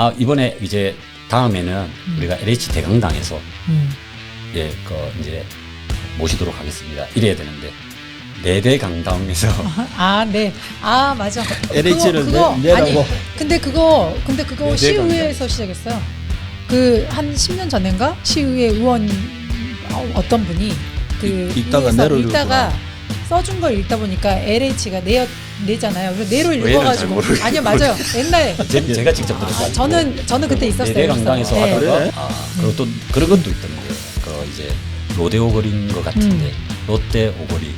아 이번에 이제 다음에는 우리가 LH 대강당에서 예, 그 이제 모시도록 하겠습니다. 이래야 되는데 내대 강당에서 아, 네. 아, 맞아. LH를 아니, 내라고. 근데 그거 네, 시의회에서 시작했어요. 그 한 10년 전인가 시의회 의원 어떤 분이 그 읽다가 위에서 내로 읽다가 써준 걸 읽다 보니까 LH가 내잖아요. 그래서 내로 읽어가지고 아니요 맞아요. 옛날에 제가 직접 들었어요. 저는 그때 있었어요. 내대 강당에서 네. 하다가 그래? 그리고 또 그런 것도 있던데 그 이제 로데오 거리인 것 같은데 롯데 오거리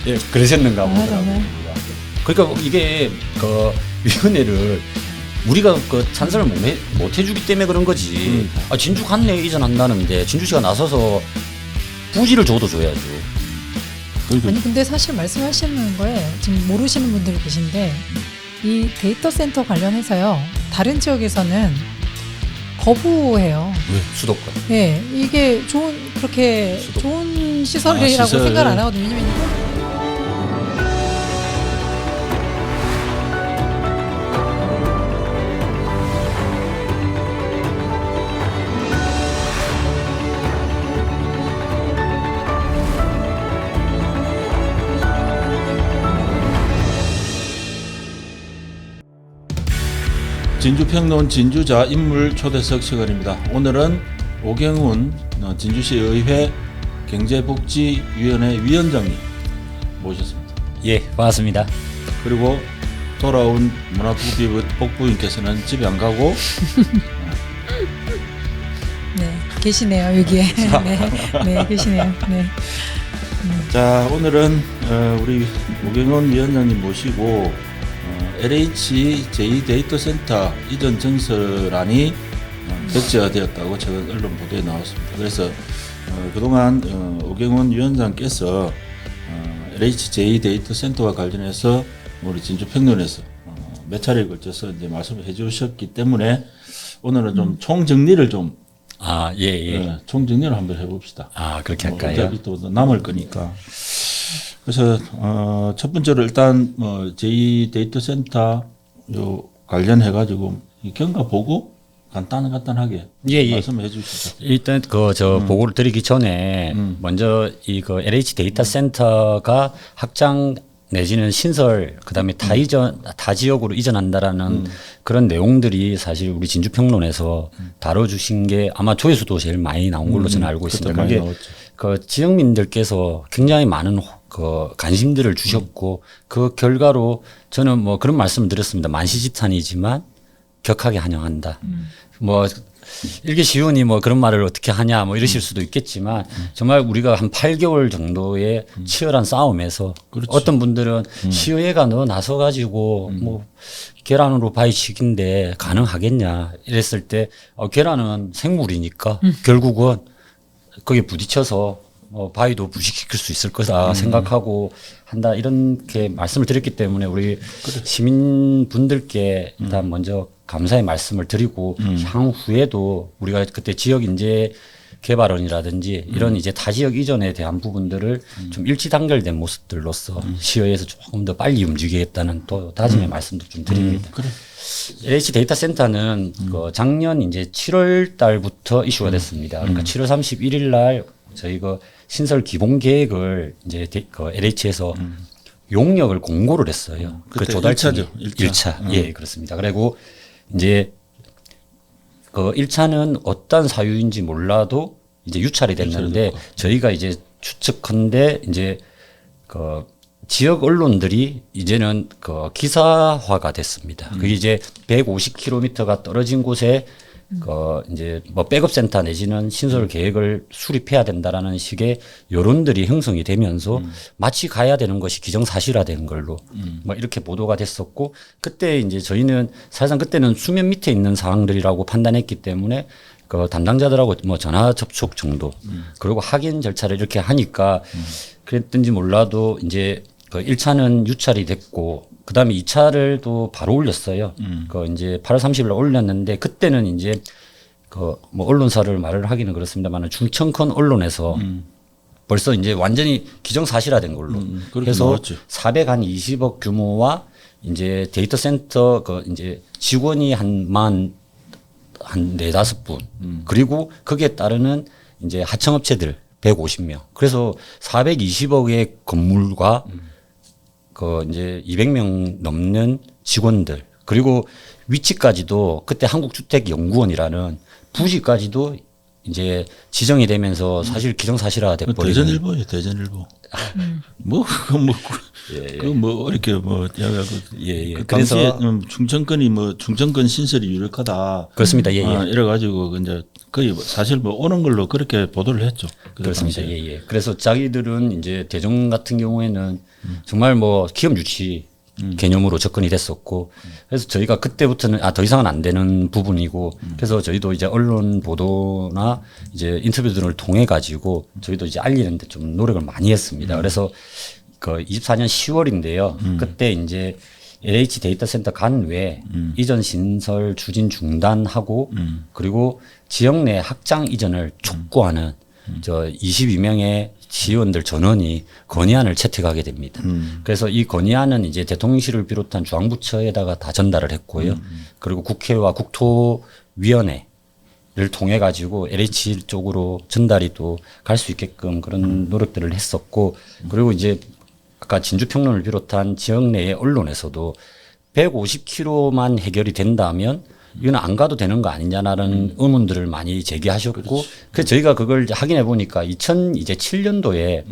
예 그러셨는가 보더라고요. 정말. 그러니까 이게 그 위원회를 우리가 그 찬성을 못 해주기 때문에 그런 거지. 아, 진주 관내 이전한다는데 진주시가 나서서 부지를 줘도 줘야죠. 아니 근데 사실 말씀하시는 거에 지금 모르시는 분들이 계신데 이 데이터 센터 관련해서요 다른 지역에서는 거부해요. 왜 수도권? 네, 이게 그렇게 좋은 시설이라고 시설. 생각 안 하거든요. 왜냐면 진주평론 진주자 인물 초대석 시간입니다. 오늘은 오경훈 진주시 의회 경제복지위원회 위원장님 모셨습니다. 예, 반갑습니다. 그리고 돌아온 문화복지부인께서는 집에 안 가고 네 계시네요 여기에 네 계시네요. 네. 자 오늘은 우리 오경훈 위원장님 모시고 LH 제2데이터센터 이전 정설안이 백지화되었다고 최근 언론 보도에 나왔습니다. 그래서 그동안 오경훈 위원장께서 LH 제2데이터센터와 관련해서 우리 진주평론에서 몇 차례에 걸쳐서 이제 말씀을 해주셨기 때문에 오늘은 좀 총정리를 좀 총정리를 한번 해봅시다. 아 그렇게 할까요? 어차피 또 남을 거니까. 그래서 첫 번째로 일단 제2 데이터 센터 요 관련해 가지고 이 경과 보고 간단하게 말씀해 주시죠. 일단 보고를 드리기 전에 먼저 그 LH 데이터 센터가 확장 내지는 신설 그다음에 타 지역으로 이전한다라는 그런 내용들이 사실 우리 진주평론에서 다뤄주신 게 아마 조회수도 제일 많이 나온 걸로 저는 알고 있습니다. 그게 그 지역민들께서 굉장히 많은 그 관심들을 주셨고 그 결과로 저는 뭐 그런 말씀을 드렸습니다. 만시지탄이지만 격하게 환영한다. 뭐 일개시의원이 뭐 그런 말을 어떻게 하냐 뭐 이러실 수도 있겠지만 정말 우리가 한 8개월 정도의 치열한 싸움에서 그렇지. 어떤 분들은 시의회가 너 나서 가지고 뭐 계란으로 바위치기인데 가능하겠냐 이랬을 때 계란은 생물이니까 결국은 거기에 부딪혀서 바위도 부식시킬 수 있을 거다 생각하고 한다 이렇게 말씀을 드렸기 때문에 우리 시민분들께 일단 먼저 감사의 말씀을 드리고 향후에도 우리가 그때 지역 인재 개발원이라든지 이런 이제 타 지역 이전에 대한 부분들을 좀 일치 단결된 모습들로서 시의회에서 조금 더 빨리 움직이겠다는 또 다짐의 말씀도 좀 드립니다. 그래. LH 데이터 센터는 그 작년 이제 7월 달부터 이슈가 됐습니다. 그러니까 7월 31일 날 저희 그 신설 기본 계획을 이제 그 LH에서 용역을 공고를 했어요. 그 조달청이 1차. 예, 그렇습니다. 그리고 이제 그 1차는 어떤 사유인지 몰라도 이제 유찰이 됐는데 저희가 이제 추측컨대 이제 그 지역 언론들이 이제는 그 기사화가 됐습니다. 그게 이제 150km가 떨어진 곳에 그 이제 뭐 백업센터 내지는 신설 계획을 수립해야 된다라는 식의 여론들이 형성이 되면서 마치 가야 되는 것이 기정사실화된 걸로 뭐 이렇게 보도가 됐었고 그때 이제 저희는 사실상 그때는 수면 밑에 있는 사항들이라고 판단했기 때문에 그 담당자들하고 뭐 전화 접촉 정도 그리고 확인 절차를 이렇게 하니까 그랬든지 몰라도 이제 그 1차는 유찰이 됐고 그다음에 2차를 또 바로 올렸어요. 그 이제 8월 30일 날 올렸는데 그때는 이제 그 뭐 언론사를 말을 하기는 그렇습니다만 중천권 언론에서 벌써 이제 완전히 기정사실화된 걸로 해서 나왔죠. 420억 규모와 이제 데이터 센터 그 이제 직원이 한 네다섯 분 그리고 거기에 따르는 이제 하청업체들 150명. 그래서 420억의 건물과 그 이제 200명 넘는 직원들 그리고 위치까지도 그때 한국주택연구원이라는 부지까지도 이제 지정이 되면서 사실 기정사실화 돼버리고 대전일보예요, 대전일보. 그뭐 이렇게 뭐 그 당시에 충청권이 뭐 충청권 신설이 유력하다. 그렇습니다. 예, 예. 이래 가지고 이제 거의 사실 뭐 오는 걸로 그렇게 보도를 했죠. 그렇습니다. 예, 예. 그래서 자기들은 이제 대전 같은 경우에는 정말 뭐 기업 유치 개념으로 접근이 됐었고 그래서 저희가 그때부터는 더 이상은 안 되는 부분이고 그래서 저희도 이제 언론 보도나 이제 인터뷰들을 통해 가지고 저희도 이제 알리는데 좀 노력을 많이 했습니다. 그래서 그 24년 10월인데요. 그때 이제 LH 데이터 센터 간 외에 이전 신설 추진 중단하고 그리고 지역 내 확장 이전을 촉구하는 저 22명의 시의원들 전원이 건의안을 채택하게 됩니다. 그래서 이 건의안은 이제 대통령실을 비롯한 중앙부처에다가 다 전달을 했고요. 그리고 국회와 국토위원회를 통해 가지고 LH 쪽으로 전달이 또 갈 수 있게끔 그런 노력들을 했었고 그리고 이제 아까 진주평론을 비롯한 지역 내의 언론에서도 150km만 해결이 된다면 이건 안 가도 되는 거 아니냐라는 의문들을 많이 제기하셨고 그래서 저희가 그걸 확인해 보니까 2007년도에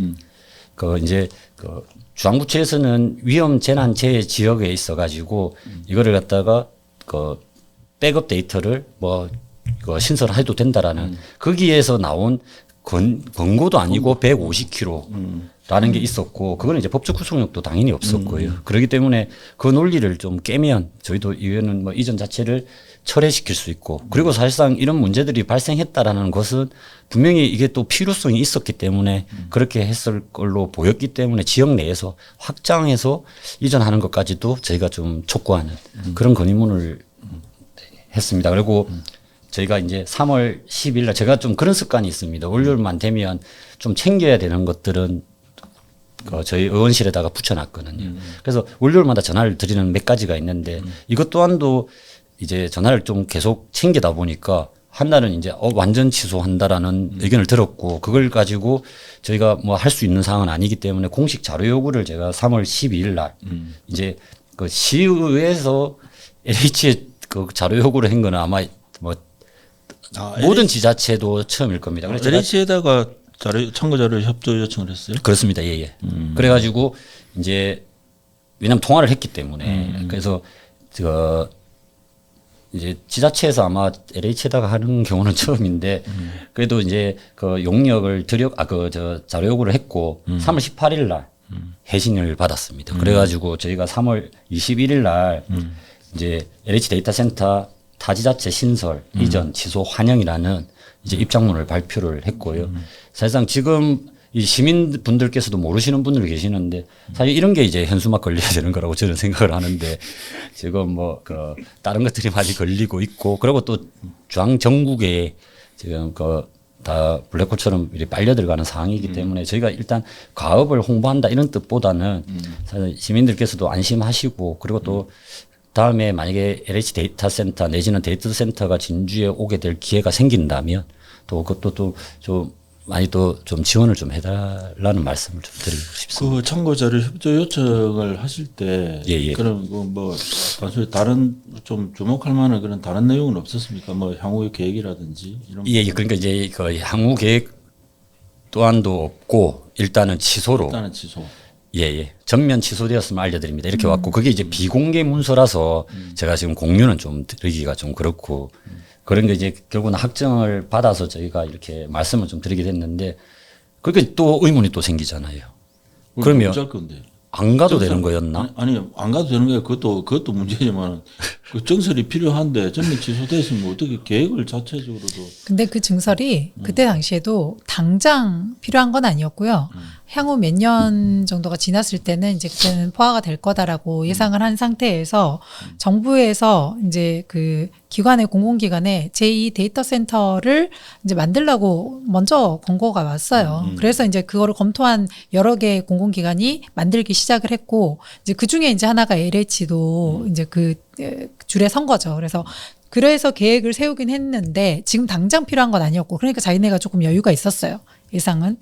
그 이제 그 중앙부처에서는 위험 재난 재해 지역에 있어 가지고 이거를 갖다가 그 백업 데이터를 뭐 신설해도 된다라는 거기에서 나온 권고도 아니고 150km라는 게 있었고 그거는 이제 법적 구속력도 당연히 없었고요. 그렇기 때문에 그 논리를 좀 깨면 저희도 이거는 뭐 이전 자체를 철회시킬 수 있고 그리고 사실상 이런 문제들이 발생했다라는 것은 분명히 이게 또 필요성이 있었기 때문에 그렇게 했을 걸로 보였기 때문에 지역 내에서 확장해서 이전하는 것까지도 저희가 좀 촉구하는 그런 건의문을 했습니다. 그리고 저희가 이제 3월 10일 날 제가 좀 그런 습관이 있습니다. 월요일만 되면 좀 챙겨야 되는 것들은 그 저희 의원실에다가 붙여놨거든요. 그래서 월요일마다 전화를 드리는 몇 가지가 있는데 이것 또한도 이제 전화를 좀 계속 챙기다 보니까 한 날은 이제 완전 취소한다라는 의견을 들었고 그걸 가지고 저희가 뭐 할 수 있는 사항은 아니기 때문에 공식 자료 요구를 제가 3월 12일 날 이제 그 시의회에서 LH에 그 자료 요구를 한 거는 아마 뭐 모든 지자체도 처음일 겁니다. 그래서 LH에다가 참고 자료 협조 요청을 했어요? 그렇습니다. 예, 예. 그래가지고 이제 왜냐하면 통화를 했기 때문에 그래서 저 이제 지자체에서 아마 LH에다가 하는 경우는 처음인데 그래도 이제 그 용역을 저 자료 요구를 했고 3월 18일 날 해신을 받았습니다. 그래가지고 저희가 3월 21일 날 이제 LH 데이터 센터 타지자체 신설 이전 취소 환영이라는 이제 입장문을 발표를 했고요. 사실상 지금 이 시민분들께서도 모르시는 분들 계시는데 사실 이런 게 이제 현수막 걸려야 되는 거라고 저는 생각을 하는데 지금 뭐 그 다른 것들이 많이 걸리고 있고 그리고 또 중앙 전국에 지금 그 다 블랙홀처럼 이렇게 빨려 들어가는 상황이기 때문에 저희가 일단 가업을 홍보한다 이런 뜻보다는 사실 시민들께서도 안심하시고 그리고 또 다음에 만약에 LH 데이터 센터 내지는 데이터 센터가 진주에 오게 될 기회가 생긴다면 또 그것도 또 좀 많이 또 좀 지원을 좀 해달라는 말씀을 좀 드리고 싶습니다. 그 참고 자료 협조 요청을 하실 때 그럼 뭐 단순히 다른 좀 주목할 만한 그런 다른 내용은 없었습니까? 뭐 향후의 계획이라든지 이런. 예, 그러니까 이제 그 향후 계획 또한도 없고 일단은 취소로. 일단은 취소. 예. 전면 취소되었으면 알려드립니다. 이렇게 왔고 그게 이제 비공개 문서라서 제가 지금 공유는 좀 드리기가 좀 그렇고 그런 게 이제 결국은 확정을 받아서 저희가 이렇게 말씀을 좀 드리게 됐는데 그렇게 또 의문이 또 생기잖아요. 그러면 어쩔 건데. 안 가도 되는 거였나? 아니 안 가도 되는 게 그것도 문제지만 그 증설이 필요한데 전면 취소됐으면 어떻게 계획을 자체적으로도. 근데 그 증설이 그때 당시에도 당장 필요한 건 아니었고요. 향후 몇 년 정도가 지났을 때는 이제 그때는 포화가 될 거다라고 예상을 한 상태에서 정부에서 이제 그 기관의 공공기관에 제2 데이터 센터를 이제 만들라고 먼저 권고가 왔어요. 그래서 이제 그거를 검토한 여러 개의 공공기관이 만들기 시작을 했고 이제 그 중에 이제 하나가 LH도 이제 그 줄에 선 거죠. 그래서 계획을 세우긴 했는데 지금 당장 필요한 건 아니었고 그러니까 자기네가 조금 여유가 있었어요. 예상은.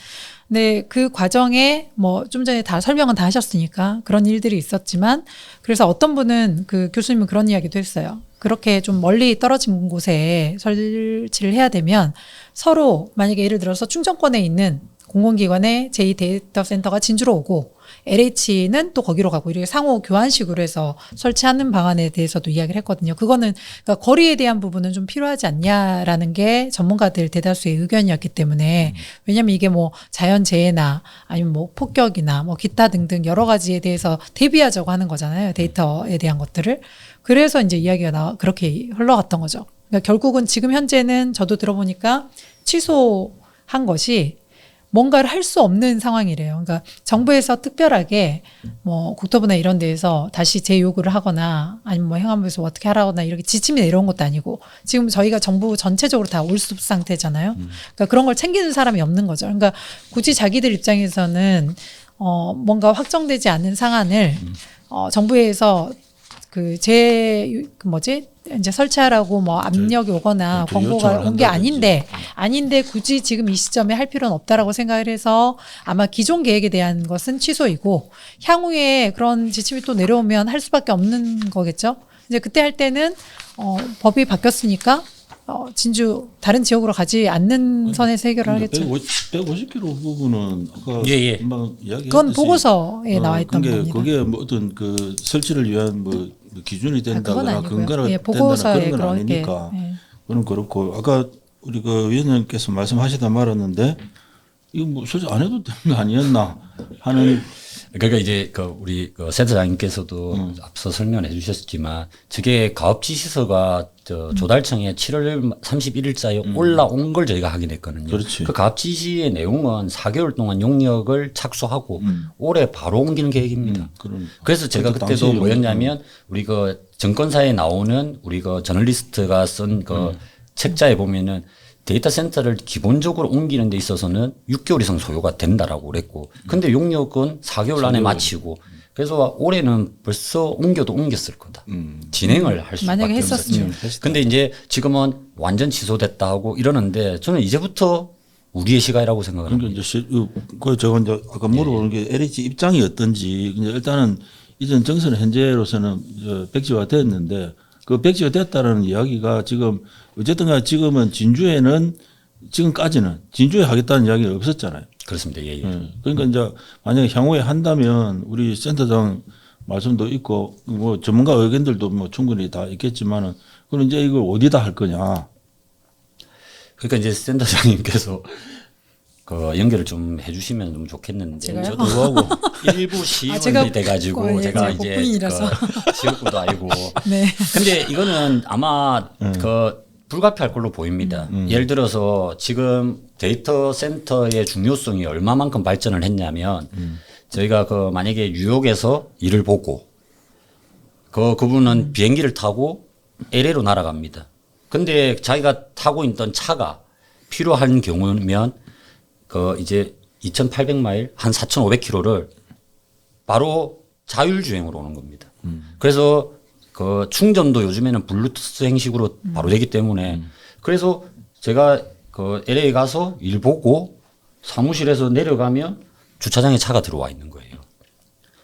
근데 그 과정에 뭐 좀 전에 다 설명은 다 하셨으니까 그런 일들이 있었지만 그래서 어떤 분은 그 교수님은 그런 이야기도 했어요. 그렇게 좀 멀리 떨어진 곳에 설치를 해야 되면 서로 만약에 예를 들어서 충청권에 있는 공공기관의 제2 데이터 센터가 진주로 오고 LH는 또 거기로 가고 이렇게 상호 교환식으로 해서 설치하는 방안에 대해서도 이야기를 했거든요. 그거는 그러니까 거리에 대한 부분은 좀 필요하지 않냐라는 게 전문가들 대다수의 의견이었기 때문에 왜냐하면 이게 뭐 자연재해나 아니면 뭐 폭격이나 뭐 기타 등등 여러 가지에 대해서 대비하자고 하는 거잖아요. 데이터에 대한 것들을. 그래서 이제 이야기가 그렇게 흘러갔던 거죠. 그러니까 결국은 지금 현재는 저도 들어보니까 취소한 것이 뭔가를 할 수 없는 상황이래요. 그러니까 정부에서 특별하게 뭐 국토부나 이런 데에서 다시 재요구를 하거나 아니면 뭐 행안부에서 어떻게 하라거나 이렇게 지침이 내려온 것도 아니고 지금 저희가 정부 전체적으로 다 올숲 상태잖아요. 그러니까 그런 걸 챙기는 사람이 없는 거죠. 그러니까 굳이 자기들 입장에서는 뭔가 확정되지 않은 상한을 정부에서 이제 설치하라고 뭐 압력이 오거나 권고가 온 게 아닌데 굳이 지금 이 시점에 할 필요는 없다라고 생각을 해서 아마 기존 계획에 대한 것은 취소이고 향후에 그런 지침이 또 내려오면 할 수밖에 없는 거겠죠. 이제 그때 할 때는 법이 바뀌었으니까 진주 다른 지역으로 가지 않는 선에서 해결을 하겠죠. 150km 부분은 아까 예. 금방 이야기했듯이 그건 보고서에 나와 있던 겁니다. 그게 뭐 어떤 그 설치를 위한 뭐 기준이 된다거나 근거가 예, 된다거나 보고서에 그런 건 그렇게, 아니니까 예. 그건 그렇고 아까 우리 그 위원장님께서 말씀하시다 말았는데 이거 뭐 설치 안 해도 되는 거 아니었나 하는 그러니까 이제 우리 센터장님께서도 앞서 설명해 주셨지만 저게 가업 지시서가 조달청에 7월 31일자에 올라온 걸 저희가 확인했거든요. 그렇지. 그 가업 지시의 내용은 4개월 동안 용역을 착수하고 올해 바로 옮기는 계획입니다. 그래서 제가 그때도 뭐였냐면 우리 그 정권사에 나오는 우리 그 저널리스트가 쓴 그 책자에 보면은 데이터 센터를 기본적으로 옮기는 데 있어서는 6개월 이상 소요가 된다라고 그랬고 근데 용역은 4개월 안에 마치고 그래서 올해는 벌써 옮겨도 옮겼을 거다. 진행을 할 수밖에 만약에 없었죠. 근데 이제 지금은 완전 취소됐다 하고 이러는데 저는 이제부터 우리의 시간이라고 생각을 합니다. 저거 이제 아까 물어보는 게 LH 입장이 어떤지 일단은 이전 정선 현재로서는 백지화 됐는데 그 백지화 됐다라는 이야기가 지금 어쨌든 간에 지금은 진주에는 지금까지는 진주에 하겠다는 이야기가 없었잖아요. 그렇습니다. 예. 그러니까 이제 만약에 향후에 한다면 우리 센터장 말씀도 있고 뭐 전문가 의견들도 뭐 충분히 다 있겠지만은 그럼 이제 이걸 어디다 할 거냐. 그러니까 이제 센터장님께서 그 연결을 좀 해주시면 너무 좋겠는데 제가요? 저도 하고 일부 시의원이 돼가지고 제가 이제 복부인이라서. 그 지역구도 아니고 네. 근데 이거는 아마 그 불가피할 걸로 보입니다. 예를 들어서 지금 데이터 센터의 중요성이 얼마만큼 발전을 했냐면 저희가 그 만약에 뉴욕에서 일을 보고 그분은 비행기를 타고 LA로 날아갑니다. 근데 자기가 타고 있던 차가 필요한 경우면 그 이제 2,800마일 한 4,500km를 바로 자율주행으로 오는 겁니다. 그래서 그 충전도 요즘에는 블루투스 형식으로 바로 되기 때문에 그래서 제가 그 LA 가서 일 보고 사무실에서 내려가면 주차장에 차가 들어와 있는 거예요.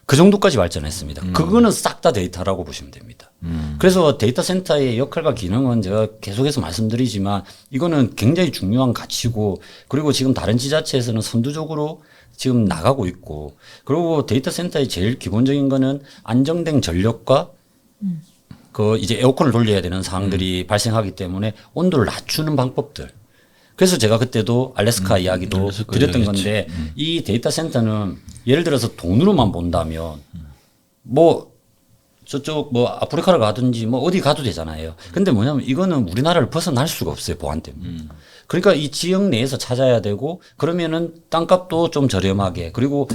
그 정도까지 발전했습니다. 그거는 싹 다 데이터라고 보시면 됩니다. 그래서 데이터 센터의 역할과 기능은 제가 계속해서 말씀드리지만 이거는 굉장히 중요한 가치고 그리고 지금 다른 지자체에서는 선두적으로 지금 나가고 있고 그리고 데이터 센터의 제일 기본적인 거는 안정된 전력과 그 이제 에어컨을 돌려야 되는 상황들이 발생하기 때문에 온도를 낮추는 방법들. 그래서 제가 그때도 알래스카 이야기도 드렸던 건데 이 데이터 센터는 예를 들어서 돈으로만 본다면 뭐 저쪽 뭐 아프리카를 가든지 뭐 어디 가도 되잖아요. 근데 뭐냐면 이거는 우리나라를 벗어날 수가 없어요. 보안 때문에. 그러니까 이 지역 내에서 찾아야 되고 그러면은 땅값도 좀 저렴하게 그리고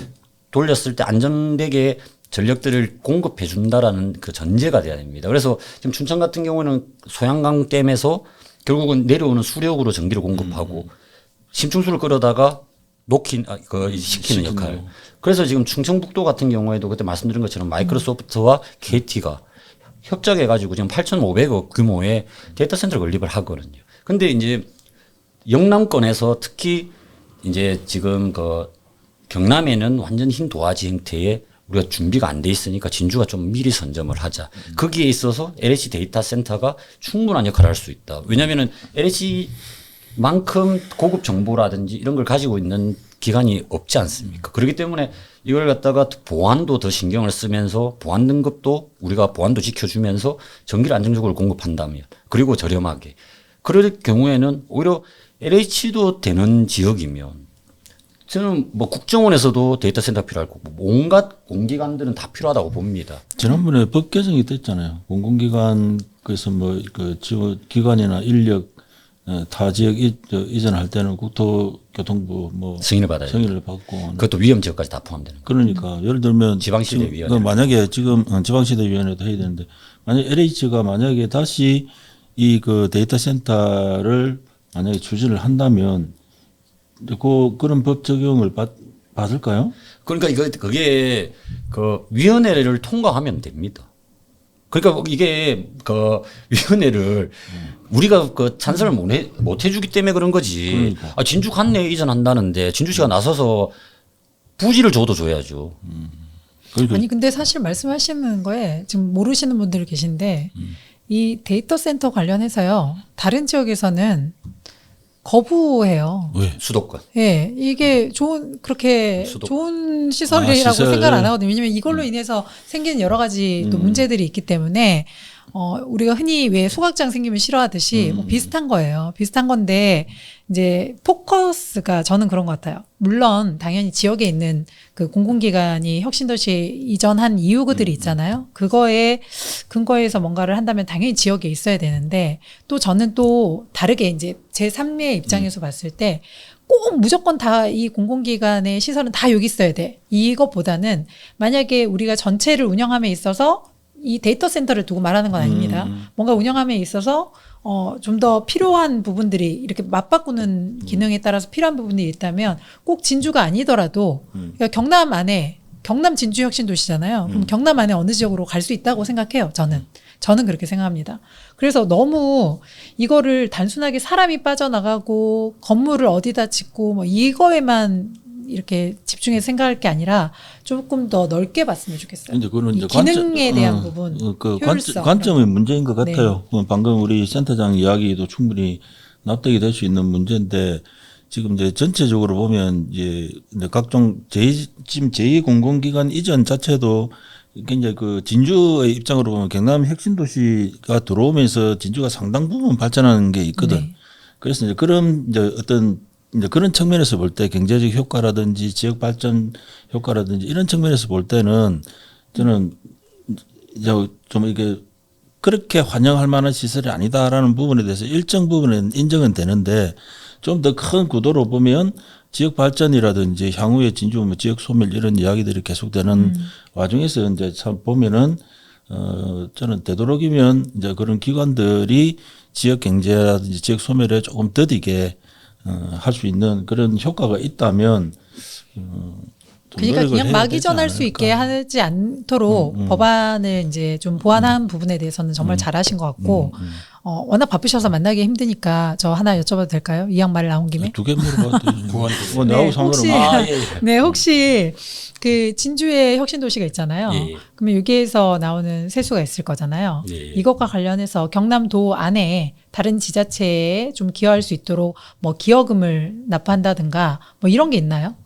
돌렸을 때 안전되게 전력들을 공급해 준다라는 그 전제가 돼야 됩니다. 그래서 지금 춘천 같은 경우는 소양강 댐에서 결국은 내려오는 수력으로 전기를 공급하고 심층수를 끌어다가 식히는 역할. 그래서 지금 충청북도 같은 경우에도 그때 말씀드린 것처럼 마이크로소프트와 KT가 협작해가지고 지금 8,500억 규모의 데이터 센터를 건립을 하거든요. 근데 이제 영남권에서 특히 이제 지금 그 경남에는 완전 흰 도화지 형태의 우리가 준비가 안 돼 있으니까 진주가 좀 미리 선점을 하자. 거기에 있어서 LH 데이터 센터가 충분한 역할을 할 수 있다. 왜냐하면은 LH만큼 고급 정보라든지 이런 걸 가지고 있는 기관이 없지 않습니까? 그렇기 때문에 이걸 갖다가 보안도 더 신경을 쓰면서 보안 등급도 우리가 보안도 지켜주면서 전기를 안정적으로 공급한다면 그리고 저렴하게 그럴 경우에는 오히려 LH도 되는 지역이면 저는 뭐 국정원에서도 데이터 센터 필요할 거고 온갖 공기관들은 다 필요하다고 봅니다. 지난번에 법 개정이 됐잖아요. 공공기관 그래서 뭐 그 지원 기관이나 인력 타 지역 이전할 때는 국토교통부 뭐 승인을 받아야 승인을 받고 그것도 위험 지역까지 다 포함되는 거예요. 그러니까 예를 들면 지방시대위원회. 만약에 지금 지방시대위원회도 해야 되는데 만약 LH가 만약에 다시 이 그 데이터 센터를 만약에 추진을 한다면 그런 법 적용을 받을까요? 그러니까 그게 그 위원회를 통과하면 됩니다. 그러니까 이게 그 위원회를 우리가 그 찬성을 못 해주기 때문에 그런 거지. 그러니까. 아, 진주 관내 이전한다는데 진주시가 나서서 부지를 줘도 줘야죠. 그러니까 아니 근데 사실 말씀하시는 거에 지금 모르시는 분들 계신데 이 데이터 센터 관련해서요. 다른 지역에서는 거부해요. 왜? 수도권. 예, 이게 그렇게 좋은 시설이라고 시설. 생각을 안 하거든요. 왜냐면 이걸로 인해서 생기는 여러 가지 또 문제들이 있기 때문에, 우리가 흔히 왜 소각장 생기면 싫어하듯이 뭐 비슷한 거예요. 비슷한 건데, 이제 포커스가 저는 그런 것 같아요. 물론 당연히 지역에 있는 그 공공기관이 혁신도시 이전한 이유들이 있잖아요. 그거에 근거해서 뭔가를 한다면 당연히 지역에 있어야 되는데 또 저는 또 다르게 이제 제3의 입장에서 봤을 때 꼭 무조건 다 이 공공기관의 시설은 다 여기 있어야 돼. 이것보다는 만약에 우리가 전체를 운영함에 있어서 이 데이터 센터를 두고 말하는 건 아닙니다. 뭔가 운영함에 있어서 좀 더 필요한 부분들이 이렇게 맞바꾸는 기능에 따라서 필요한 부분이 있다면 꼭 진주가 아니더라도 그러니까 경남 안에 경남 진주 혁신도시잖아요. 그럼 경남 안에 어느 지역으로 갈 수 있다고 생각해요. 저는 그렇게 생각합니다. 그래서 너무 이거를 단순하게 사람이 빠져나가고 건물을 어디다 짓고 뭐 이거에만 이렇게 집중해서 생각할 게 아니라 조금 더 넓게 봤으면 좋겠어요. 근데 그거는 이제 기능에 대한 부분, 그 효율성. 관점의 문제인 것 네. 같아요. 방금 우리 센터장 이야기도 충분히 납득이 될 수 있는 문제인데 지금 이제 전체적으로 보면 이제 각종 지금 제2공공기관 이전 자체도 굉장히 그 진주의 입장으로 보면 경남 혁신도시가 들어오면서 진주가 상당 부분 발전하는 게 있거든. 네. 그래서 이제 그런 이제 어떤 이제 그런 측면에서 볼 때 경제적 효과라든지 지역 발전 효과라든지 이런 측면에서 볼 때는 저는 이제 좀 이게 그렇게 환영할 만한 시설이 아니다라는 부분에 대해서 일정 부분은 인정은 되는데 좀 더 큰 구도로 보면 지역 발전이라든지 향후에 진주 뭐 지역 소멸 이런 이야기들이 계속되는 와중에서 이제 참 보면은 저는 되도록이면 이제 그런 기관들이 지역 경제라든지 지역 소멸에 조금 더디게 할 수 있는 그런 효과가 있다면 그러니까 그냥 막 이전할 수 있게 하지 않도록 법안을 이제 좀 보완한 부분에 대해서는 정말 잘하신 것 같고 워낙 바쁘셔서 만나기 힘드니까 저 하나 여쭤봐도 될까요? 이 양 말 나온 김에. 두 개 물어봐도 되죠. 나하고 혹시 상관없는. 네 혹시 그 진주의 혁신도시가 있잖아요. 예. 그러면 여기에서 나오는 세수가 있을 거잖아요. 예. 이것과 관련해서 경남도 안에 다른 지자체에 좀 기여할 수 있도록 뭐 기여금을 납부한다든가 뭐 이런 게 있나요?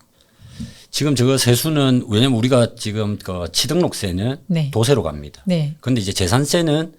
지금 저거 세수는 왜냐면 우리가 지금 그 취등록세는 네. 도세로 갑니다. 네. 그런데 이제 재산세는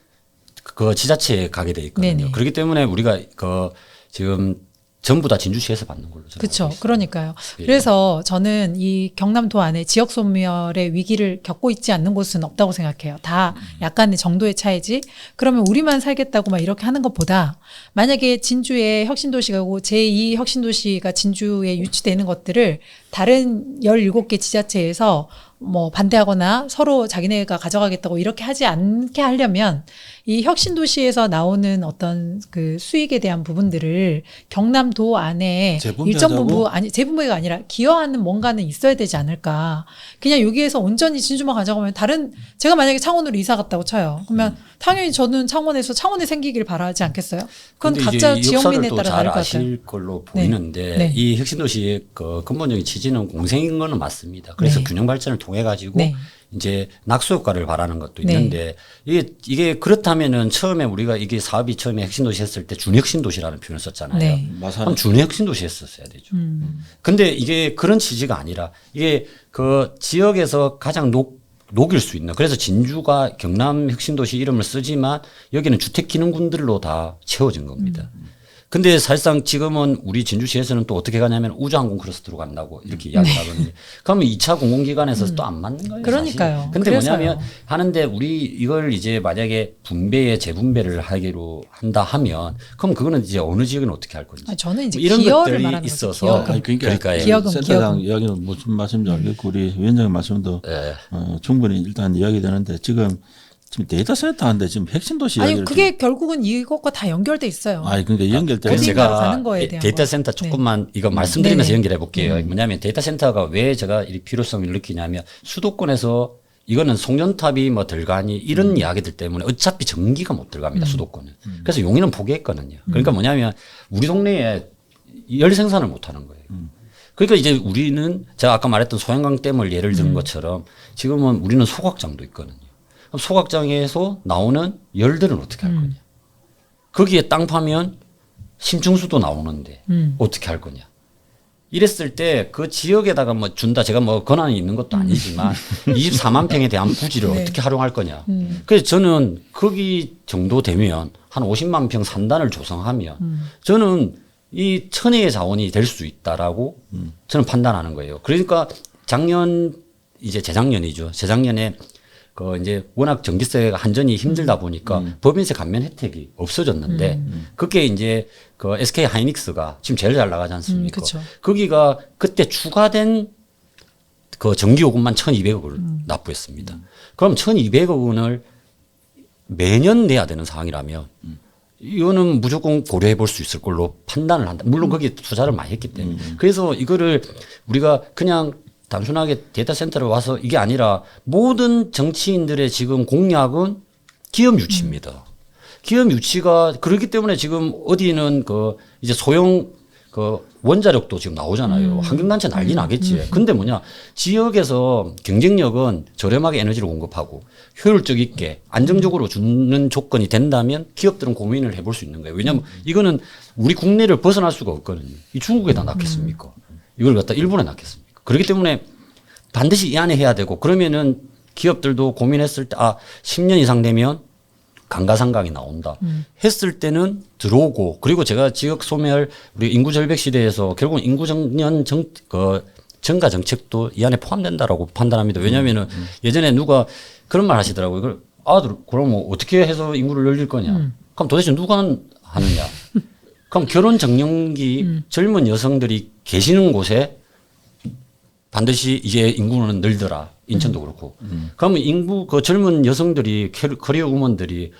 그 지자체에 가게 돼 있거든요. 네네. 그렇기 때문에 우리가 그 지금 전부 다 진주시에서 받는 걸로 저는 그렇죠. 알고 있습니다. 그러니까요. 예. 그래서 저는 이 경남도 안에 지역 소멸의 위기를 겪고 있지 않는 곳은 없다고 생각해요. 다 약간의 정도의 차이지. 그러면 우리만 살겠다고 막 이렇게 하는 것보다 만약에 진주의 혁신도시가 고 제2 혁신도시가 진주에 유치되는 것들을 다른 17개 지자체에서 뭐 반대하거나 서로 자기네가 가져가겠다고 이렇게 하지 않게 하려면 이 혁신도시에서 나오는 어떤 그 수익에 대한 부분들을 경남도 안에 일정 재분배하자고? 부분 아니 재분배가 아니라 기여하는 뭔가는 있어야 되지 않을까. 그냥 여기에서 온전히 진주만 가져가면 다른 제가 만약에 창원으로 이사 갔다고 쳐요. 그러면 당연히 저는 창원에서 창원이 생기길 바라지 않겠어요. 그건 근데 각자 이제 이 지역민에 역사를 또 따라 잘 다를 것 같아요. 아실 걸로 보이는데 네. 이 혁신도시의 그 근본적인 취지는 공생인 거는 맞습니다. 그래서 네. 균형 발전을 통해 가지고 네. 이제 낙수 효과를 바라는 것도 네. 있는데 이게 그렇다면은 처음에 우리가 이게 사업이 처음에 혁신도시 했을 때 준혁신도시라는 표현을 썼잖아요. 네. 마산 그럼 준혁신도시 했었어야 되죠. 근데 이게 그런 취지가 아니라 이게 그 지역에서 가장 녹일 수 있는 그래서 진주가 경남 혁신도시 이름을 쓰지만 여기는 주택기능군들로 다 채워진 겁니다. 근데 사실상 지금은 우리 진주시에서는 또 어떻게 가냐면 우주항공 클러스터로 간다고 이렇게 이야기를 하거든요. 그러면 2차 공공기관에서 또 안 맞는 거예요. 그러니까요. 사실. 근데 그래서요. 뭐냐면 하는데 우리 이걸 이제 만약에 재분배를 하기로 한다 하면 그럼 그거는 이제 어느 지역은 어떻게 할 건지. 아, 저는 이제 뭐 이런 기여를 것들이 말하는 거죠. 있어서 기여금. 아니, 그러니까 기여금, 센터장 기여금. 이야기는 무슨 말씀인지 알겠고 우리 위원장님 말씀도 예. 충분히 일단 이야기되는데 지금 데이터 센터인데 지금 핵심도시 아니 이야기를 그게 결국은 이것과 다 연결돼 있어요. 아니 그러니까 연결되는 어디- 제가 가는 거에 대한 데이터 거. 센터 네. 조금만 이거 말씀드리면서 네네. 연결해 볼게요. 뭐냐면 데이터 센터가 왜 제가 이 필요성을 느끼냐면 수도권에서 이거는 송전탑이 뭐 들어가니 이런 이야기들 때문에 어차피 전기가 못 들어갑니다. 수도권은. 그래서 용인은 포기했거든요. 그러니까 뭐냐면 우리 동네에 열 생산을 못 하는 거예요. 그러니까 이제 우리는 제가 아까 말했던 소양강댐을 예를 드는 것처럼 지금은 우리는 소각장도 있거든요. 그럼 소각장에서 나오는 열들은 어떻게 할 거냐. 거기에 땅 파면 심층수도 나오는데 어떻게 할 거냐. 이랬을 때 그 지역에다가 뭐 준다. 제가 뭐 권한이 있는 것도 아니지만 24만 평에 대한 부지를 네. 어떻게 활용할 거냐. 그래서 저는 거기 정도 되면 한 50만 평 산단을 조성하면 저는 이 천혜의 자원이 될 수 있다라고 저는 판단하는 거예요. 그러니까 작년 이제 재작년이죠. 재작년에 그 이제 워낙 전기세가 한전이 힘들다 보니까 법인세 감면 혜택이 없어졌는데 그게 이제 그 SK 하이닉스가 지금 제일 잘 나가지 않습니까? 그쵸. 거기가 그때 추가된 그 전기요금만 1,200억 원을 납부했습니다. 그럼 1,200억 원을 매년 내야 되는 상황이라면 이거는 무조건 고려해 볼 수 있을 걸로 판단을 한다. 물론 거기에 투자를 많이 했기 때문에. 그래서 이거를 우리가 그냥 단순하게 데이터 센터를 와서 이게 아니라 모든 정치인들의 지금 공약은 기업 유치입니다. 기업 유치가 그렇기 때문에 지금 어디는 그 이제 소형 그 원자력도 지금 나오잖아요. 환경단체 난리 나겠지. 근데 뭐냐 지역에서 경쟁력은 저렴하게 에너지를 공급하고 효율적 있게 안정적으로 주는 조건이 된다면 기업들은 고민을 해볼 수 있는 거예요. 왜냐하면 이거는 우리 국내를 벗어날 수가 없거든요. 이 중국에다 놨겠습니까? 이걸 갖다 일본에 놨겠습니까? 그렇기 때문에 반드시 이 안에 해야 되고 그러면은 기업들도 고민했을 때 10년 이상 되면 강가상각이 나온다. 했을 때는 들어오고 그리고 제가 지역 소멸 우리 인구 절벽 시대에서 결국은 인구 정년 증가 정책도 이 안에 포함된다라고 판단합니다. 왜냐하면은 예전에 누가 그런 말 하시더라고요. 그럼 뭐 어떻게 해서 인구를 늘릴 거냐. 그럼 도대체 누가 하느냐. 그럼 결혼 정년기 젊은 여성들이 계시는 곳에 반드시 이제 인구는 늘더라. 인천도 그렇고. 그러면 그 젊은 여성들이 커리어 우먼들이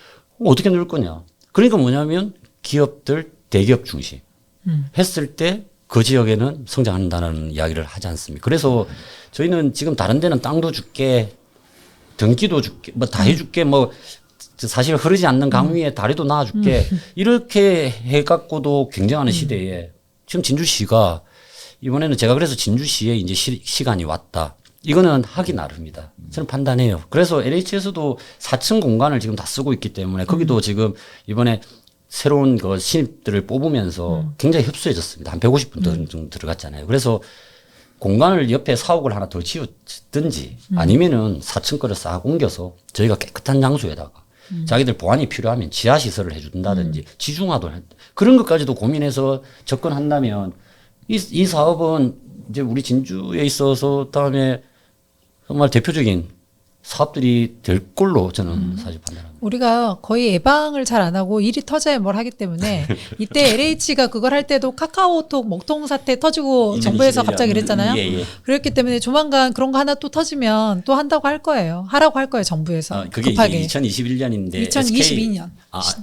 어떻게 늘 거냐. 그러니까 뭐냐면 기업들 대기업 중심 했을 때 그 지역에는 성장한다는 이야기를 하지 않습니까. 그래서 저희는 지금 다른 데는 땅도 줄게 등기도 줄게 뭐 다 해줄게 뭐 사실 흐르지 않는 강 위에 다리도 놔줄게 이렇게 해갖고도 경쟁하는 시대에 지금 진주시가 이번에는 제가 그래서 진주시에 이제 시간이 왔다. 이거는 하기 나름이다. 저는 판단해요. 그래서 LH에서도 4층 공간을 지금 다 쓰고 있기 때문에 거기도 지금 이번에 새로운 그 신입들을 뽑으면서 굉장히 협소해졌습니다. 한 150분 정도 들어갔잖아요. 그래서 공간을 옆에 사옥을 하나 더 지었든지 아니면은 4층 거를 싹 옮겨서 저희가 깨끗한 장소에다가 자기들 보안이 필요하면 지하시설을 해준다든지 지중화도 그런 것까지도 고민해서 접근한다면 이 사업은 이제 우리 진주에 있어서 다음에 정말 대표적인 사업들이 될 걸로 저는 사실 판단합니다. 우리가 거의 예방을 잘 안 하고 일이 터져야 뭘 하기 때문에 이때 LH가 그걸 할 때도 카카오톡 먹통 사태 터지고 정부에서 갑자기 이랬잖아요. 예. 그랬기 때문에 조만간 그런 거 하나 또 터지면 또 한다고 할 거예요. 하라고 할 거예요, 정부에서. 그게 급하게. 이제 2021년인데 2022년.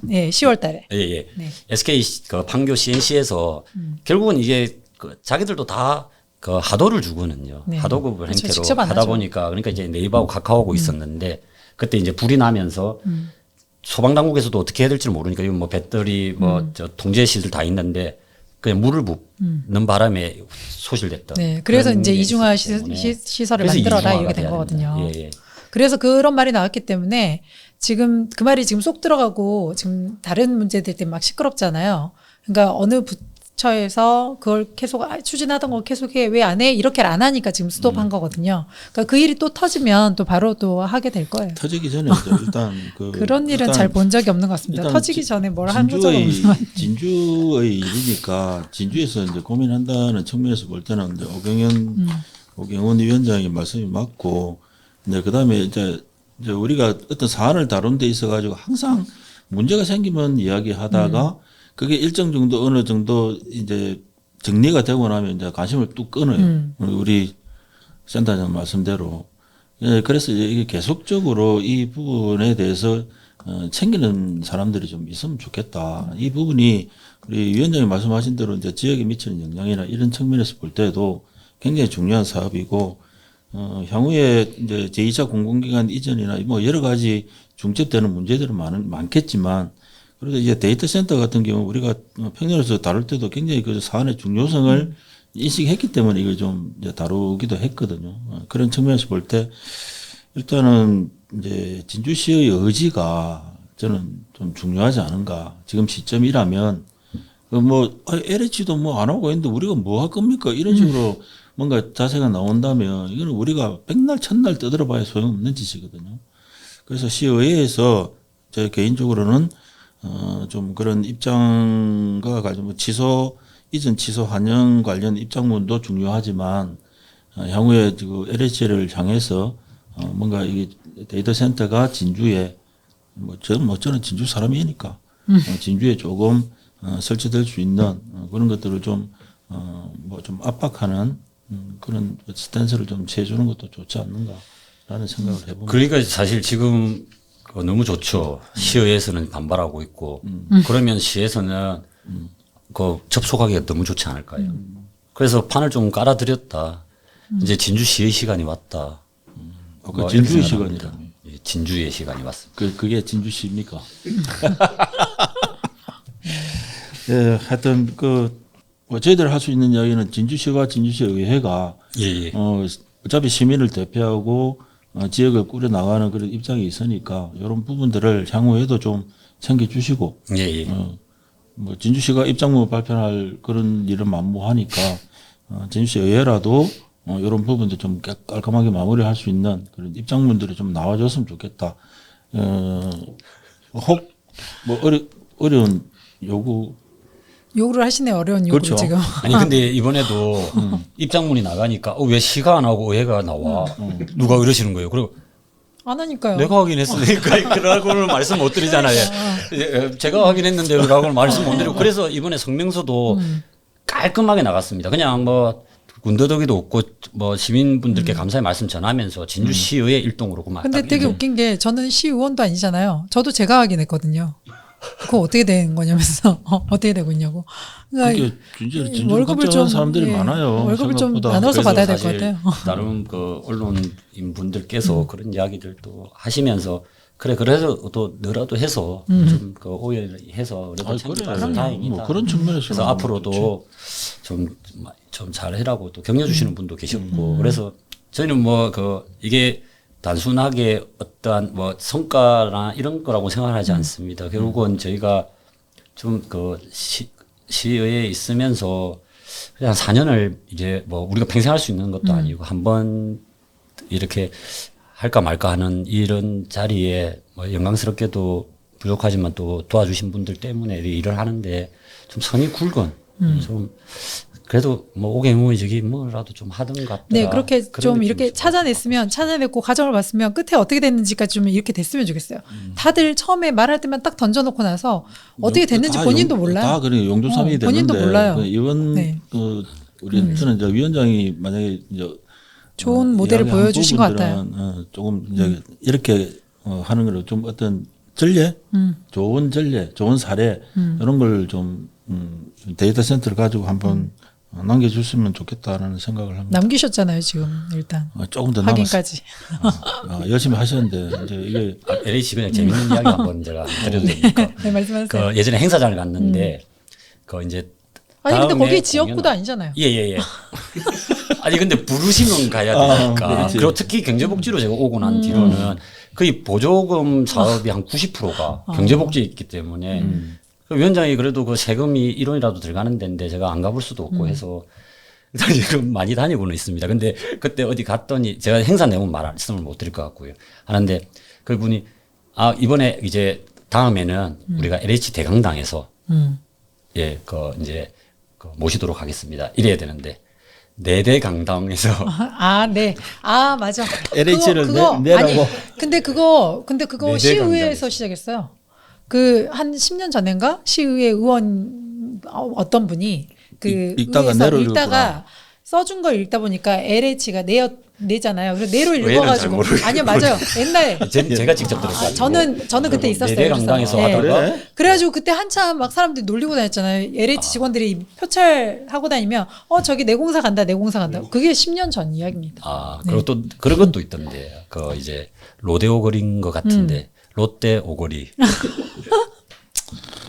네, 10월 달에. 예. 네. SK 그 판교 CNC에서 결국은 이게 그 자기들도 다 그 하도를 주거든요. 네. 하도급을 그렇죠. 행태로 직접 안 하다 하죠. 보니까 그러니까 이제 네이버하고 카카오하고 있었는데 그때 이제 불이 나면서 소방당국에서도 어떻게 해야 될지 모르니까 이거 뭐 배터리 뭐 저 통제 시설 다 있는데 그냥 물을 붓는 바람에 소실됐던. 네, 그래서 그런 이제 게 이중화 있었기 때문에. 시설을 그래서 만들어라 이중화가 이렇게 된 돼야 거거든요. 된다. 예. 그래서 그런 말이 나왔기 때문에 지금 그 말이 지금 쏙 들어가고 지금 다른 문제들 때문에 막 시끄럽잖아요. 그러니까 어느 부처에서 그걸 계속 추진하던 거 계속해 왜 안 해? 이렇게 안 하니까 지금 스톱한 거거든요. 그러니까 그 일이 또 터지면 또 바로 또 하게 될 거예요. 터지기 전에 일단 그런 일은 일단 잘 본 적이 없는 것 같습니다. 일단 터지기 전에 뭘 한 적은 없는 것 같아요. 진주의 일이니까 진주에서 이제 고민한다는 측면에서 볼 때는 이제 오경원 위원장의 말씀이 맞고, 이제 그다음에 이제 우리가 어떤 사안을 다룬 데 있어 가지고 항상 문제가 생기면 이야기하다가 그게 일정 정도 어느 정도 이제 정리가 되고 나면 이제 관심을 뚝 끊어요. 우리 센터장 말씀대로. 예, 그래서 이게 계속적으로 이 부분에 대해서 챙기는 사람들이 좀 있으면 좋겠다. 이 부분이 우리 위원장이 말씀하신 대로 이제 지역에 미치는 영향이나 이런 측면에서 볼 때도 굉장히 중요한 사업이고, 향후에 이제 제2차 공공기관 이전이나 뭐 여러 가지 중첩되는 문제들은 많겠지만, 그래서 이제 데이터 센터 같은 경우 우리가 평년에서 다룰 때도 굉장히 그 사안의 중요성을 인식했기 때문에 이걸 좀 이제 다루기도 했거든요. 그런 측면에서 볼 때 일단은 이제 진주시의 의지가 저는 좀 중요하지 않은가. 지금 시점이라면 뭐 LH도 뭐 안 하고 있는데 우리가 뭐 할 겁니까? 이런 식으로 뭔가 자세가 나온다면 이거는 우리가 백날 천날 떠들어봐야 소용없는 짓이거든요. 그래서 시의회에서 제 개인적으로는 좀 그런 입장과 관련 이전 취소 환영 관련 입장문도 중요하지만 향후에 그 LH를 향해서 뭔가 이게 데이터 센터가 진주에 저는 진주 사람이니까 진주에 조금 설치될 수 있는 그런 것들을 좀 압박하는 그런 스탠스를 좀 취해주는 것도 좋지 않는가라는 생각을 해봅니다. 그러니까 사실 지금 너무 좋죠. 시의회에서는 반발하고 있고 그러면 시에서는 그 접촉하기가 너무 좋지 않을까요? 그래서 판을 좀 깔아드렸다. 이제 진주시의 시간이 왔다. 그 진주의 시간이라며. 예, 진주의 시간이 왔습니다. 그게 진주시입니까? 예, 하여튼 뭐 저희들 할 수 있는 이야기는 진주시와 진주시의회가 예. 어차피 시민을 대표하고 지역을 꾸려 나가는 그런 입장이 있으니까 이런 부분들을 향후에도 좀 챙겨주시고, 예. 뭐 진주시가 입장문 발표할 그런 일은 만무하니까 진주시 의회라도 이런 부분도 좀 깔끔하게 마무리할 수 있는 그런 입장문들이 좀 나와줬으면 좋겠다. 혹 뭐 어려운 요구를 하시네요. 어려운 요구를 그렇죠. 지금. 아니 근데 이번에도 입장문이 나가니까 왜 시가 안 하고 의회가 나와? 누가 이러시는 거예요. 그리고 안 하니까요. 내가 확인했으니까 그러고는 말씀 못 드리잖아요. 제가 확인했는데 라고는 말씀 못 드리고 그래서 이번에 성명서도 깔끔하게 나갔습니다. 그냥 뭐 군더더기도 없고 뭐 시민분들께 감사의 말씀 전하면서 진주시의회 일동으로 그만. 근데 되게 웃긴 게 저는 시의원도 아니잖아요. 저도 제가 확인했거든요. 그거 어떻게 된 거냐면서 어떻게 되고 있냐고. 그러니까 그게 진짜 월급을 좀 사람들이 많아요. 월급을 좀 생각보다. 나눠서 그래서 받아야 될 것 사실 같아요. 다른 그 언론인 분들께서 그런 이야기들도 하시면서 그래서 또 너라도 해서 좀 그 오해를 해서 그래도 챙겨봐서 다행이다. 뭐 그런 측면에서 그래서 앞으로도 좀 잘해라고 또 격려주시는 분도 계셨고 그래서 저희는 뭐 이게 단순하게 어떠한 뭐 성과나 이런 거라고 생각하지 않습니다. 결국은 저희가 좀 시의회에 있으면서 그냥 4년을 이제 뭐 우리가 평생 할 수 있는 것도 아니고 한번 이렇게 할까 말까 하는 이런 자리에 뭐 영광스럽게도 부족하지만 또 도와주신 분들 때문에 일을 하는데 좀 선이 굵은 좀 그래도 뭐 오개무이 저기 뭐라도 좀 하던 것 같다. 네, 그렇게 그런 좀 느낌이 이렇게 좀 찾아냈고 과정을 봤으면 끝에 어떻게 됐는지까지 좀 이렇게 됐으면 좋겠어요. 다들 처음에 말할 때만 딱 던져놓고 나서 어떻게 됐는지 본인도 몰라요. 다 그래 용두삼이 됐는데 본인도 몰라요. 이번 네. 우리 저는 이제 위원장이 만약에 이제 좋은 모델을 이야기한 보여주신 것 같아요. 부분들은 조금 이제 이렇게 하는 거를 좀 어떤 전례, 좋은 전례, 좋은 사례 이런 걸 좀 데이터 센터를 가지고 한번 남겨줬으면 좋겠다라는 생각을 합니다. 남기셨잖아요, 지금 일단. 조금 더 남았어요. 확인까지. 열심히 하셨는데 이제 이게 LH 그냥 재밌는 이야기 한번 제가 드려도 됩니까? 네, 말씀하세요. 그 예전에 행사장을 갔는데 그 이제 아니 근데 다음에 거기 지역구도 공연을- 아니잖아요. 예예예. 아니 근데 부르시면 가야 되니까. 그렇지. 그리고 특히 경제복지로 제가 오고 난 뒤로는 거의 보조금 사업이 한 90%가 경제복지에 있기 때문에 그 위원장이 그래도 그 세금이 1원이라도 들어가는 데인데 제가 안 가볼 수도 없고 해서 지금 많이 다니고는 있습니다. 근데 그때 어디 갔더니 제가 행사 내용 말씀을 못 드릴 것 같고요. 하는데 그분이 이번에 이제 다음에는 우리가 LH 대강당에서 예, 이제 모시도록 하겠습니다. 이래야 되는데 내대 강당에서 네. 맞아. LH를 그거 내라고. 아니, 근데 그거 내대 시의회에서 강당에서. 시작했어요. 그 한 10년 전인가 시의회 의원 어떤 분이 그 읽다가 의회에서 내로 읽다가 써준 걸 읽다 보니까 LH가 내잖아요. 그래서 내로 잘 읽어가지고 모르겠고. 아니요 맞아요. 옛날에 제가 직접 들었어요. 저는 그때 있었어요. 내대 그래서. 강당에서 네. 하다가 그래가지고 그때 한참 막 사람들이 놀리고 다녔잖아요. LH 직원들이 표찰하고 다니면 저기 내 공사 간다. 그게 10년 전 이야기입니다. 그리고 또 그런 것도 있던데 그 이제 로데오 거리인 것 같은데 롯데 오거리.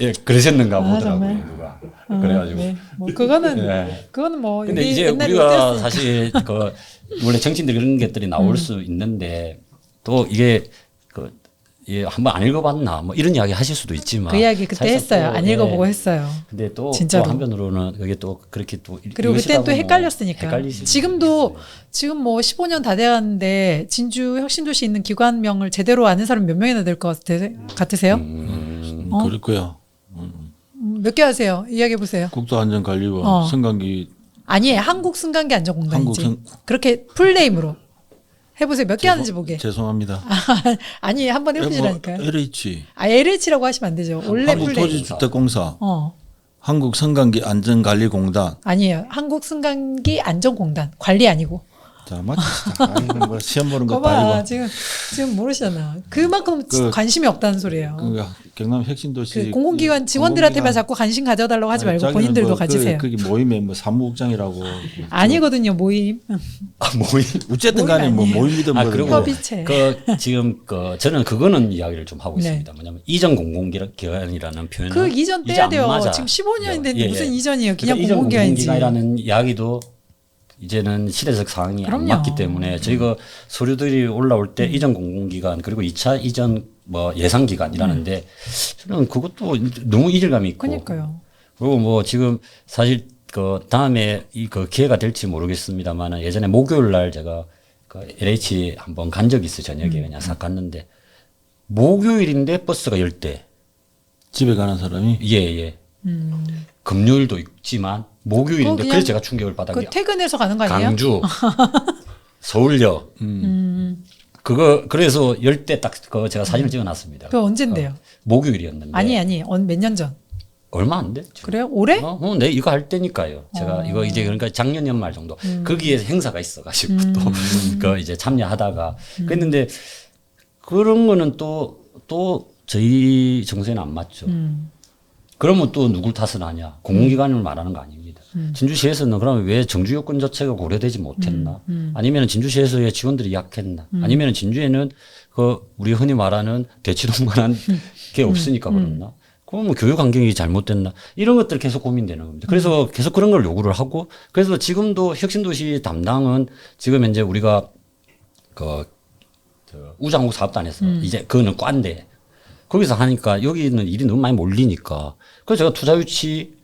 예, 그러셨는가 보더라고요. 정말? 누가. 그래가지고. 네. 뭐 그거는 예. 그거는 뭐 근데 여기 이제 옛날에 우리가 롯데였으니까. 사실 원래 정치인들 그런 것들이 나올 수 있는데 또 이게 한번 안 읽어봤나 뭐 이런 이야기 하실 수도 있지만 그 이야기 그때 사실상 했어요. 또, 안 읽어보고 했어요. 근데 또 진짜로. 한편으로는 그게 또 그렇게 또 그리고 그때는 또 읽으시다 보면 헷갈렸으니까. 헷갈리시죠. 지금 뭐 15년 다 돼가는데 진주 혁신도시 있는 기관명을 제대로 아는 사람 몇 명이나 될 것 같으세요? 그럴 거야. 몇 개 하세요? 이야기해 보세요. 국토안전관리원 승강기 아니에요. 한국승강기안전공단이지. 한국승- 그렇게 풀네임으로 해보세요. 몇 개 하는지 보게. 죄송합니다. 아니 한번 해보시라니까요. LH LH라고 하시면 안 되죠. 원래 풀네임. 한국토지주택공사 한국승강기안전관리공단 아니에요. 한국승강기 안전공단 관리 아니고. 자 맞습니다. 뭐 시험 보는 것도 거봐 아니고 지금 모르시잖아. 그만큼 관심이 없다는 소리예요. 경남 혁신도시 공공기관 직원들한테만 자꾸 관심 가져달라고 하지 말고 본인들도 가지세요. 거기 모임에 뭐 사무국장이라고 아니거든요 모임. 모임. 어쨌든 간에 뭐 아니에요. 모임이든 뭐든 그리고 협의체. 지금 저는 그거는 이야기를 좀 하고 네. 있습니다. 뭐냐면 이전 공공기관이라는 표현은 그 이전 이제 떼야 안 돼요. 맞아. 지금 15년이 됐는데 예, 무슨 예. 이전이에요. 그냥 그러니까 이전 공공기관이지. 공공기관이라는 이야기도 이제는 시대적 상황이 안 그럼요. 맞기 때문에 저희가 서류들이 올라올 때 이전 공공기관 그리고 2차 이전 뭐 예상기관이라는데 저는 그것도 너무 이질감이 있고 그러니까요. 그리고 뭐 지금 사실 다음에 기회가 될지 모르겠습니다만 예전에 목요일 날 제가 LH 한번 간 적이 있어요. 저녁에 그냥 싹 갔는데 목요일인데 버스가 10대. 집에 가는 사람이 예. 금요일도 있지만 목요일인데 그거 그래서 제가 충격을 받았 그 퇴근해서 가는 거 아니에요? 강주, 서울역. 그래서 10대 딱 제가 사진을 찍어놨습니다. 그거 언젠데요? 목요일이었는데. 아니 몇 년 전. 얼마 안 됐죠. 그래요? 올해? 네, 이거 할 때니까요. 제가 이거 이제 그러니까 작년 연말 정도 거기에 행사가 있어가지고 또 이제 참여하다가 그랬는데 그런 거는 또 저희 정서에는 안 맞죠. 그러면 또 누굴 탓을 하냐? 공공기관을 말하는 거 아닙니다. 진주시에서는 그러면 왜 정주 요건 자체가 고려되지 못했나? 아니면 진주시에서의 직원들이 약했나? 아니면 진주에는 우리 흔히 말하는 대치동만한 게 없으니까 그렇나? 그러면 교육 환경이 잘못됐나? 이런 것들 계속 고민되는 겁니다. 그래서 계속 그런 걸 요구를 하고 그래서 지금도 혁신도시 담당은 지금 현재 우리가 우장국 사업단에서 이제 그거는 과인데 거기서 하니까 여기는 일이 너무 많이 몰리니까 그래서 제가 투자유치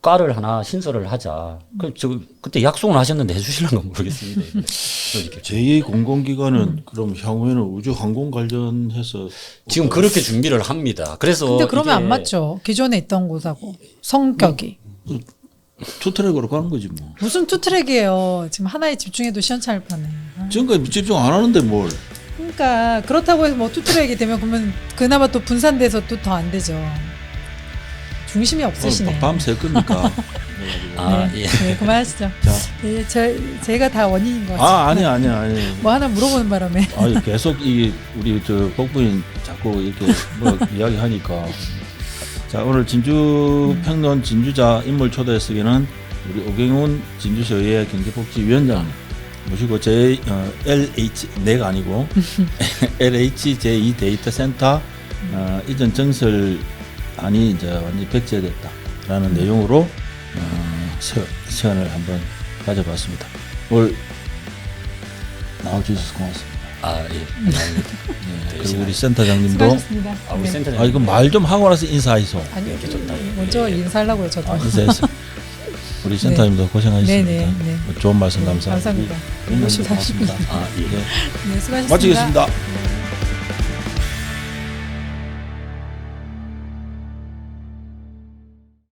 과를 하나 신설을 하자. 그때 약속을 하셨는데 해주실런가 모르겠습니다. 제2공공기관은 그럼 향후에는 우주항공 관련해서 지금 그렇게 준비를 합니다. 그래서 근데 그러면 안 맞죠. 기존에 있던 곳하고 성격이. 투트랙으로 가는 거지 뭐. 무슨 투트랙이에요. 지금 하나에 집중해도 시원찮을 판에. 아. 지금까지 집중 안 하는데 뭘. 그러니까 그렇다고 해서 뭐 투트랙이 되면 그러면 그나마 또 분산돼서 또 더 안 되죠. 중심이 없으시네. 밤새 겁니까? 아, 네, 예. 네, 그만하시죠. 자. 네, 제가 다 원인인 것 같아요. 아니야. 뭐 하나 물어보는 바람에. 계속 우리 저 복부인 자꾸 이렇게 뭐 이야기하니까. 자, 오늘 진주 평론 진주자 인물 초대 쓰기는 우리 오경훈 진주시의회 경제복지위원장 모시고 LH 내가 아니고 LH 제2 데이터 센터 이전 정설안이 이제 완전히 백제됐다라는 내용으로 시간을 한번 가져봤습니다. 오늘 나와주셔서 고맙습니다. 아, 예. 감사합니다. 네, 그리고 우리 센터장님도 수고하셨습니다. 아, 우리 네. 센터장님. 이거 말 좀 하고 나서 인사하이소. 아니, 이렇게 좋다. 먼저 인사하려고요, 저도. 인사했어. 우리 센터님도 고생하셨습니다. 네. 좋은 말씀 감사합니다. 감사합니다. 네, 고맙습니다. 고맙습니다. 아, 예. 네, 수고하셨습니다. 마치겠습니다. 네.